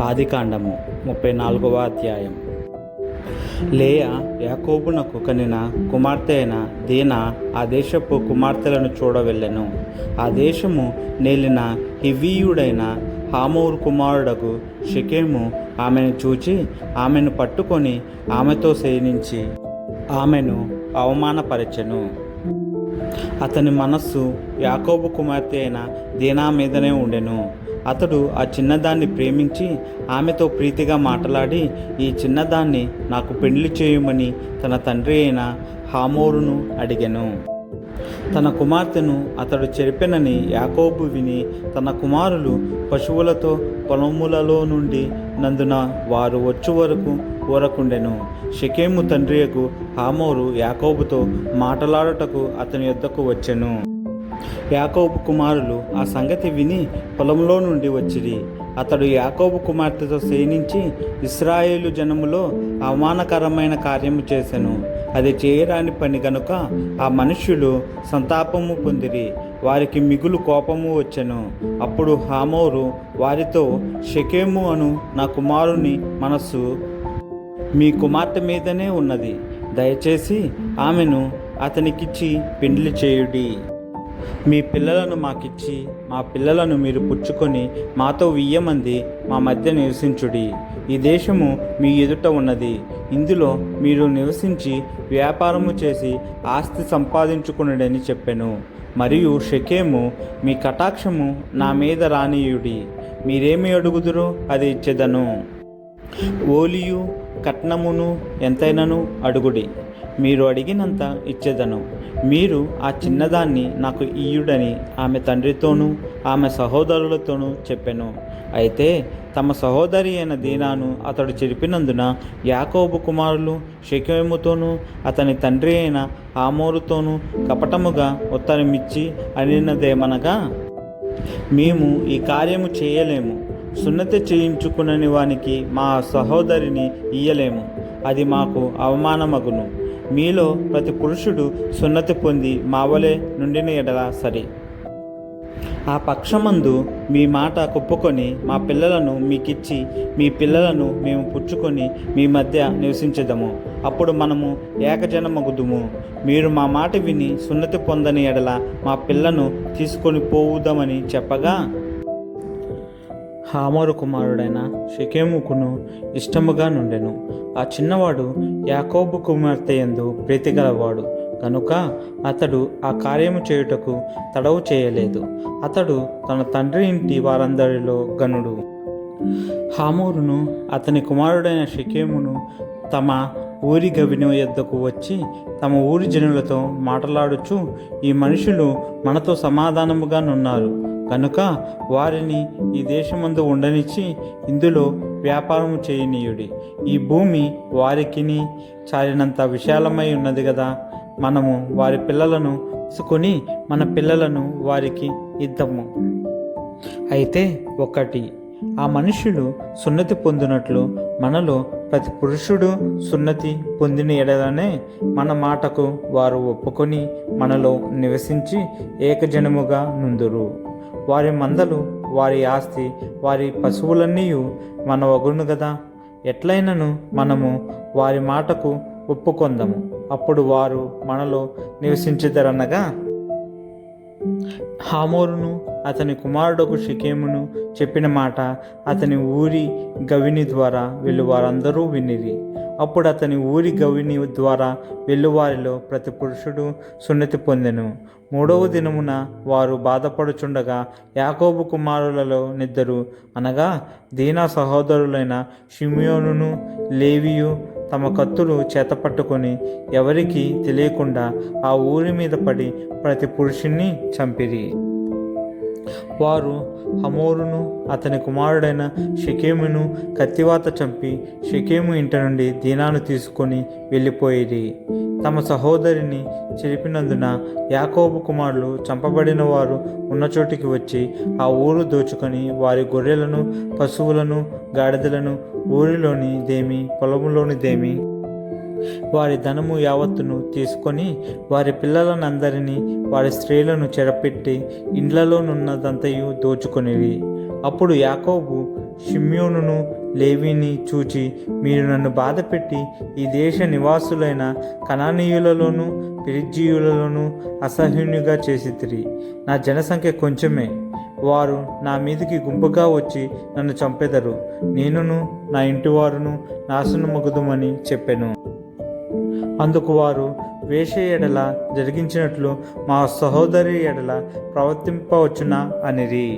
ఆదికాండము 34వ అధ్యాయం. లేయా యాకోబునకు కనిన కుమార్తె అయిన దీనా ఆ దేశపు కుమార్తెలను చూడవెళ్ళెను. ఆ దేశము నేలిన హివ్వీయుడైన హామోరు కుమారుడకు షెకెము ఆమెను చూచి ఆమెను పట్టుకొని ఆమెతో శయనించి ఆమెను అవమానపరచెను. అతని మనస్సు యాకోబు కుమార్తె అయిన దీనా మీదనే ఉండెను. అతడు ఆ చిన్నదాన్ని ప్రేమించి ఆమెతో ప్రీతిగా మాట్లాడి, ఈ చిన్నదాన్ని నాకు పెళ్లి చేయమని తన తండ్రి అయిన హామోరును అడిగెను. తన కుమార్తెను అతడు చెరిపెనని యాకోబు విని తన కుమారులు పశువులతో పొలములలో నుండి నందున వారు వచ్చు వరకు ఊరకుండెను. షెకెము తండ్రియకు హామోరు యాకోబుతో మాట్లాడుటకు అతని యొద్దకు వచ్చెను. యాకోబు కుమారులు ఆ సంగతి విని పొలంలో నుండి వచ్చిరి. అతడు యాకోబు కుమార్తెతో శయనించి ఇశ్రాయేలు జనములో అవమానకరమైన కార్యము చేసెను. అది చేయరాని పని గనుక ఆ మనుష్యులు సంతాపము పొందిరి. వారికి మిగులు కోపము వచ్చెను. అప్పుడు హామోరు వారితో, షెకెము అను నా కుమారుని మనస్సు మీ కుమార్తె మీదనే ఉన్నది. దయచేసి ఆమెను అతనికిచ్చి పెండ్లి చేయుడి. మీ పిల్లలను మాకిచ్చి మా పిల్లలను మీరు పుచ్చుకొని మాతో 1000 మంది మా మధ్య నివసించుడి. ఈ దేశము మీ ఎదుట ఉన్నది. ఇందులో మీరు నివసించి వ్యాపారము చేసి ఆస్తి సంపాదించుకునుడని చెప్పెను. మరియు షెకెము, మీ కటాక్షము నా మీద రానీయుడి. మీరేమి అడుగుదురో అది ఇచ్చెదను. ఓలియు కట్నమును ఎంతైనను అడుగుడి, మీరు అడిగినంత ఇచ్చేదను. మీరు ఆ చిన్నదాన్ని నాకు ఇయ్యుడని ఆమె తండ్రితోనూ ఆమె సహోదరులతోనూ చెప్పెను. అయితే తమ సహోదరి అయిన దీనాను అతడు చెరిపినందున యాకోబు కుమారులు షెకెముతోనూ అతని తండ్రి అయిన హామోరుతోనూ కపటముగా ఉత్తరమిచ్చి అనినదేమనగా, మేము ఈ కార్యము చేయలేము. సున్నతి చేయించుకునని వానికి మా సహోదరిని ఇయ్యలేము. అది మాకు అవమానమగును. మీలో ప్రతి పురుషుడు సున్నతి పొంది మావలే నుండిన ఎడల సరి. ఆ పక్షమందు మీ మాట ఒప్పుకొని మా పిల్లలను మీకిచ్చి మీ పిల్లలను మేము పుచ్చుకొని మీ మధ్య నివసించదము. అప్పుడు మనము ఏకజనమగుదుము. మీరు మా మాట విని సున్నతి పొందని ఎడల మా పిల్లను తీసుకొని పోవుదామని చెప్పగా, హామోరు కుమారుడైన షెకెముకును ఇష్టముగా నుండెను. ఆ చిన్నవాడు యాకోబు కుమార్తె యందు ప్రీతిగలవాడు కనుక అతడు ఆ కార్యము చేయుటకు తడవు చేయలేదు. అతడు తన తండ్రి ఇంటి వారందరిలో గనుడు. హామోరును అతని కుమారుడైన షెకెమును తమ ఊరి గవిని యొద్దకు వచ్చి తమ ఊరి జనులతో మాట్లాడుచు, ఈ మనుషులు మనతో సమాధానముగా నున్నారు కనుక వారిని ఈ దేశమందు ఉండనిచ్చి ఇందులో వ్యాపారము చేయనీయుడి. ఈ భూమి వారికిని చాలినంత విశాలమై ఉన్నది కదా. మనము వారి పిల్లలను తీసుకొని మన పిల్లలను వారికి ఇద్దాము. అయితే ఒకటి, ఆ మనుష్యులు సున్నతి పొందినట్లు మనలో ప్రతి పురుషుడు సున్నతి పొందిన ఎడలనే మన మాటకు వారు ఒప్పుకొని మనలో నివసించి ఏకజనముగా నుందురు. వారి మందలు, వారి ఆస్తి, వారి పశువులన్నీ మన వగును గదా. ఎట్లయినను మనము వారి మాటకు ఒప్పుకొందము. అప్పుడు వారు మనలో నివసించుదరనగా హామోరును అతని కుమారుడకు షెకెమును చెప్పిన మాట అతని ఊరి గవిని ద్వారా వెళ్ళువారందరూ వినిరి. అప్పుడు అతని ఊరి గవిని ద్వారా వెళ్ళువారిలో ప్రతి పురుషుడు సున్నతి పొందెను. 3వ దినమున వారు బాధపడుచుండగా యాకోబు కుమారులలో నిద్దరు అనగా దీనా సహోదరులైన షిమియోనును లేవియు తమ కత్తులు చేతపట్టుకొని ఎవరికి తెలియకుండా ఆ ఊరి మీద పడి ప్రతి పురుషుణ్ణి చంపిరి. వారు హమోరును అతని కుమారుడైన షెకెమును కత్తివాత చంపి షెకెము ఇంటి నుండి దీనాను తీసుకొని వెళ్ళిపోయిరి. తమ సహోదరిని చెరిపినందున యాకోబు కుమారులు చంపబడిన వారు ఉన్న చోటికి వచ్చి ఆ ఊరు దోచుకొని వారి గొర్రెలను, పశువులను, గాడిదలను, ఊరిలోని దేమి, పొలములోనిదేమి, వారి ధనము యావత్తును తీసుకొని వారి పిల్లలనందరినీ వారి స్త్రీలను చెరపెట్టి ఇండ్లలోనున్నదంతయు దోచుకొనిరి. అప్పుడు యాకోబు షిమ్యోనును లేవీని చూచి, మీరు నన్ను బాధపెట్టి ఈ దేశ నివాసులైన కనానీయులలోను పెరిజ్జీయులలోను అసహ్యునిగా చేసితిరి. నా జనసంఖ్య కొంచెమే, వారు నా మీదికి గుంపుగా వచ్చి నన్ను చంపెదరు. నేనును నా ఇంటివారును నాశనమగుదుమని చెప్పెను. అందుకు వారు, వేశ్య ఎడల జరిగించినట్లు మా సహోదరి ఎడల ప్రవర్తింపవచ్చునా అనిరి.